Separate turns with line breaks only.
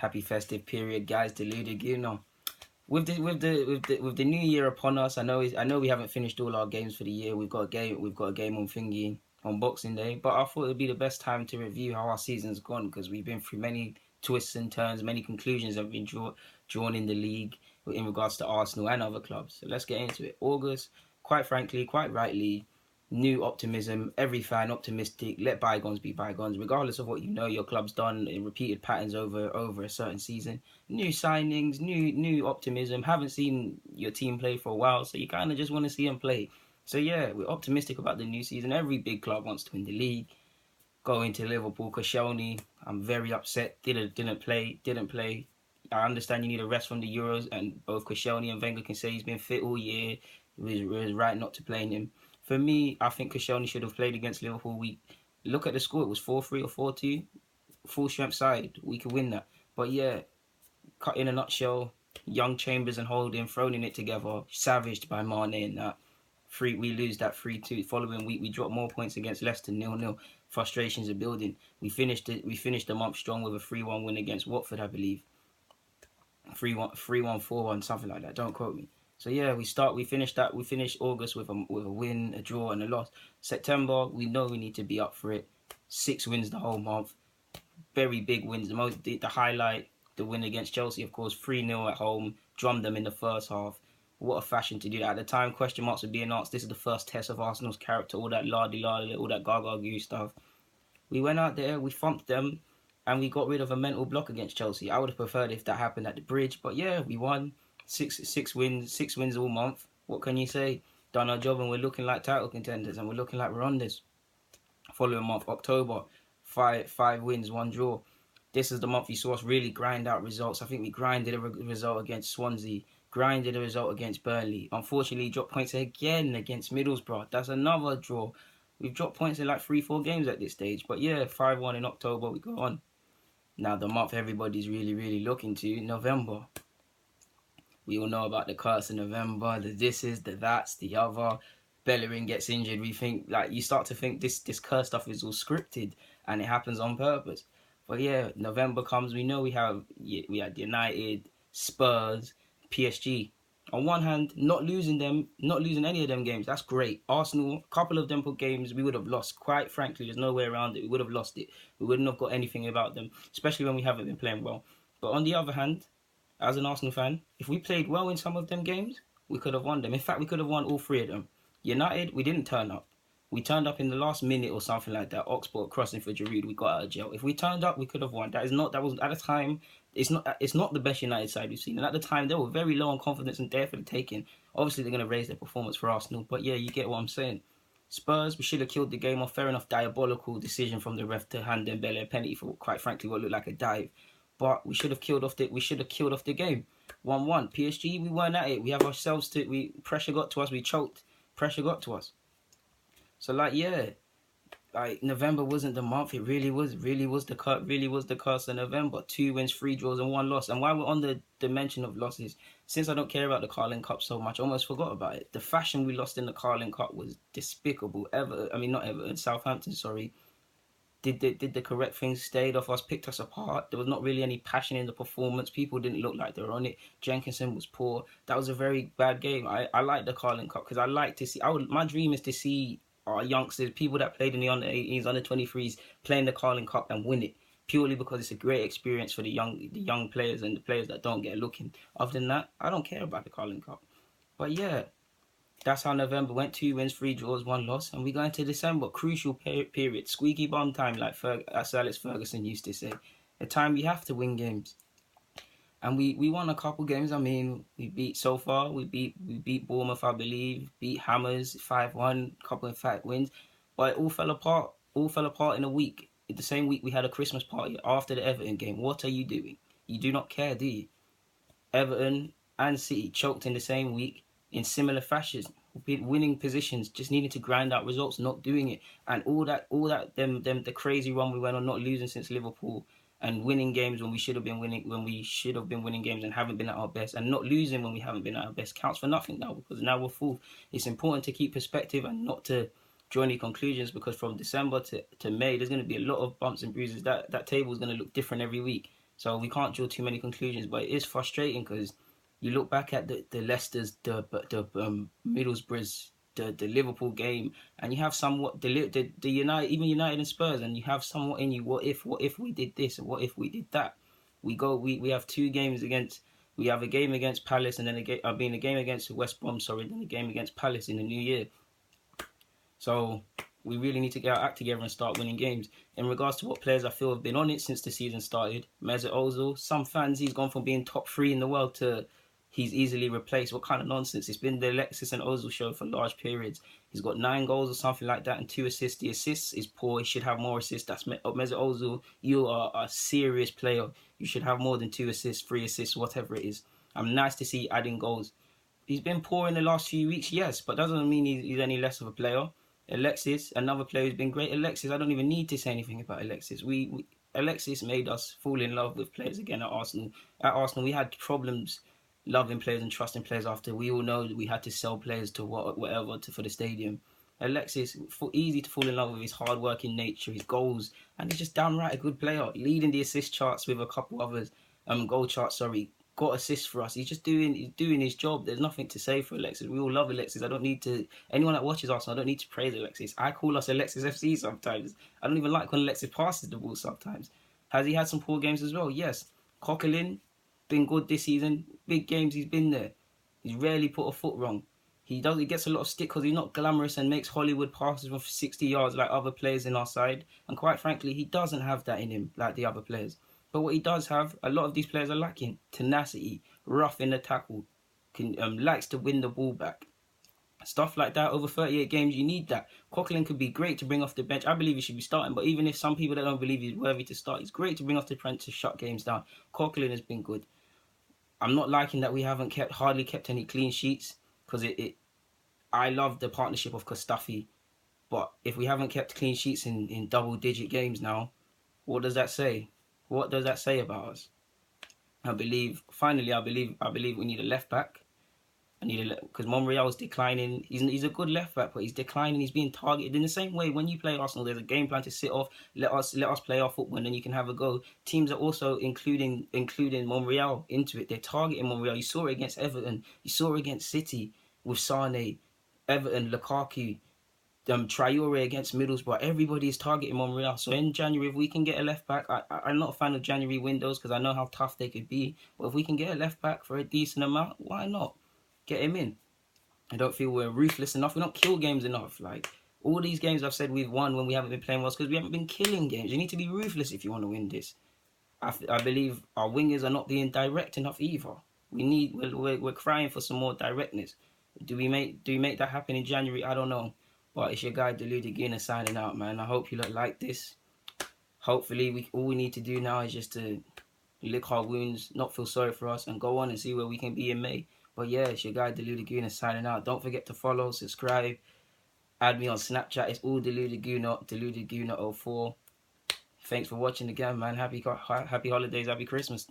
Happy festive period, guys. Deluded, with the new year upon us. I know we haven't finished all our games for the year. We've got a game on thingy on Boxing Day, but I thought it'd be the best time to review how our season's gone because we've been through many twists and turns, many conclusions have been drawn in the league in regards to Arsenal and other clubs. So let's get into it. August, quite frankly, quite rightly, new optimism. Every fan optimistic. Let bygones be bygones, regardless of what you know your club's done in repeated patterns over a certain season. New signings, new optimism. Haven't seen your team play for a while, so you kind of just want to see them play. So yeah, we're optimistic about the new season. Every big club wants to win the league. Going to Liverpool, Koscielny, I'm very upset. Didn't play. I understand you need a rest from the Euros, and both Koscielny and Wenger can say he's been fit all year. It was right not to play him. For me, I think Koscielny should have played against Liverpool. We look at the score; it was 4-3 or 4-2. Full strength side, we could win that. But yeah, cut in a nutshell, young Chambers and Holding thrown in it together, savaged by Mane and that. We lose that 3-2. Following week, we drop more points against Leicester 0-0. Frustrations are building. We finished the month strong with a 3-1 win against Watford, I believe. 3-1, 3-1, 4-1, something like that. Don't quote me. So yeah, we finished August with a win, a draw, and a loss. September, we know we need to be up for it. 6 wins the whole month. Very big wins. The highlight, the win against Chelsea, of course, 3-0 at home. Drummed them in the first half. What a fashion to do that. At the time, question marks were being asked. This is the first test of Arsenal's character. All that la-di-la, all that gaga-goo stuff. We went out there, we thumped them, and we got rid of a mental block against Chelsea. I would have preferred if that happened at the Bridge, but yeah, we won. Six wins all month. What can you say? Done our job, and we're looking like title contenders, and we're looking like we're on this. Following month, October, five wins, 1 draw. This is the month you saw us really grind out results. I think we grinded a result against Swansea, grinded a result against Burnley. Unfortunately, dropped points again against Middlesbrough. That's another draw. We've dropped points in like 3-4 games at this stage. But yeah, 5-1 in October, we go on. Now the month everybody's really looking to, November. We all know about the curse in November, the this is, the that's, the other. Bellerin gets injured. We think, like, you start to think this curse stuff is all scripted and it happens on purpose. But yeah, November comes. We know we had United, Spurs, PSG. On one hand, not losing any of them games. That's great. Arsenal, a couple of them games we would have lost. Quite frankly, there's no way around it. We would have lost it. We wouldn't have got anything about them, especially when we haven't been playing well. But on the other hand, as an Arsenal fan, if we played well in some of them games, we could have won them. In fact, we could have won all 3 of them. United, we didn't turn up. We turned up in the last minute or something like that. Oxford crossing for Giroud, we got out of jail. If we turned up, we could have won. That was at the time. It's not the best United side we've seen. And at the time, they were very low on confidence and there for the taking. Obviously, they're going to raise their performance for Arsenal. But yeah, you get what I'm saying. Spurs, we should have killed the game off. Fair enough, diabolical decision from the ref to hand Dembele a penalty for, quite frankly, what looked like a dive. But we should have killed off the game. 1-1. PSG, we weren't at it. We have ourselves to. Pressure got to us. We choked. Pressure got to us. So November wasn't the month. It really was the curse of November. 2 wins, 3 draws, and 1 loss. And while we're on the dimension of losses, since I don't care about the Carling Cup so much, I almost forgot about it. The fashion we lost in the Carling Cup was despicable. Southampton, sorry. Did the correct things, stayed off us, picked us apart. There was not really any passion in the performance. People didn't look like they were on it. Jenkinson was poor. That was a very bad game. I like the Carling Cup because I like to see. My dream is to see our youngsters, people that played in the under 18s, under 23s, playing the Carling Cup and win it. Purely because it's a great experience for the young players and the players that don't get looking. Other than that, I don't care about the Carling Cup. But yeah, that's how November went. 2 wins, 3 draws, 1 loss. And we go into December. Crucial period. Squeaky bum time, like as Alex Ferguson used to say. A time we have to win games. And we won a couple games. I mean, we beat Bournemouth, I believe. Beat Hammers 5-1. Couple of fat wins. But it all fell apart. In a week. The same week we had a Christmas party after the Everton game. What are you doing? You do not care, do you? Everton and City choked in the same week in similar fashions, winning positions, just needing to grind out results, not doing it, and all that, the crazy run we went on, not losing since Liverpool, and winning games when we should have been winning games and haven't been at our best, and not losing when we haven't been at our best counts for nothing now because now we're fourth. It's important to keep perspective and not to draw any conclusions because from December to May, there's going to be a lot of bumps and bruises. That table is going to look different every week. So we can't draw too many conclusions. But it is frustrating because you look back at the Leicester's, the Middlesbrough's, the Liverpool game, and you have somewhat the United, even United and Spurs, and you have somewhat in you. What if we did this, and what if we did that? We have two games against. We have a game against Palace, and then a game against West Brom. Sorry, then a game against Palace in the new year. So we really need to get our act together and start winning games. In regards to what players I feel have been on it since the season started, Mesut Ozil, some fans, he's gone from being top 3 in the world to he's easily replaced. What kind of nonsense? It's been the Alexis and Ozil show for large periods. He's got 9 goals or something like that and 2 assists. The assists is poor. He should have more assists. That's Mesut Ozil. You are a serious player. You should have more than 2 assists, 3 assists, whatever it is. I'm nice to see adding goals. He's been poor in the last few weeks, yes, but doesn't mean he's any less of a player. Alexis, another player who's been great. Alexis, I don't even need to say anything about Alexis. Alexis made us fall in love with players again at Arsenal. At Arsenal, we had problems loving players and trusting players after we all know that we had to sell players to whatever for the stadium. Alexis, easy to fall in love with his hard-working nature, his goals, and he's just downright a good player, leading the assist charts with a couple others, goal charts, sorry, got assists for us. He's doing his job. There's nothing to say for Alexis. We all love Alexis. I don't need to, anyone that watches Arsenal, I don't need to praise Alexis. I call us Alexis FC sometimes. I don't even like when Alexis passes the ball sometimes. Has he had some poor games as well? Yes. Coquelin, been good this season. Big games, he's been there. He's rarely put a foot wrong. He gets a lot of stick because he's not glamorous and makes Hollywood passes from 60 yards like other players in our side. And quite frankly, he doesn't have that in him like the other players. But what he does have, a lot of these players are lacking. Tenacity, rough in the tackle, likes to win the ball back. Stuff like that, over 38 games, you need that. Coquelin could be great to bring off the bench. I believe he should be starting, but even if some people that don't believe he's worthy to start, he's great to bring off the bench to shut games down. Coquelin has been good. I'm not liking that we haven't hardly kept any clean sheets, because I love the partnership of Mustafi, but if we haven't kept clean sheets in double-digit games now, what does that say? What does that say about us? I believe we need a left back. Because Monreal's declining. He's a good left back, but he's declining. He's being targeted in the same way. When you play Arsenal, there's a game plan to sit off. Let us play our football, and then you can have a go. Teams are also including Monreal into it. They're targeting Monreal. You saw it against Everton. You saw it against City with Sane, Everton, Lukaku. Traore against Middlesbrough. Everybody is targeting Monreal. So in January, if we can get a left back, I'm not a fan of January windows because I know how tough they could be. But if we can get a left back for a decent amount, why not? Get him in. I don't feel we're ruthless enough. We don't kill games enough. Like all these games I've said we've won when we haven't been playing well because we haven't been killing games. You need to be ruthless if you want to win this. I believe our wingers are not being direct enough either. We're crying for some more directness. Do we make that happen in January? I don't know. But it's your guy Deluded Guinness signing out, man. I hope you look like this. Hopefully, all we need to do now is just to lick our wounds, not feel sorry for us, and go on and see where we can be in May. But yeah, it's your guy Deluded Guinness signing out. Don't forget to follow, subscribe, add me on Snapchat. It's all Deluded Guna, Deluded Guna 04. Thanks for watching again, man. Happy holidays, happy Christmas.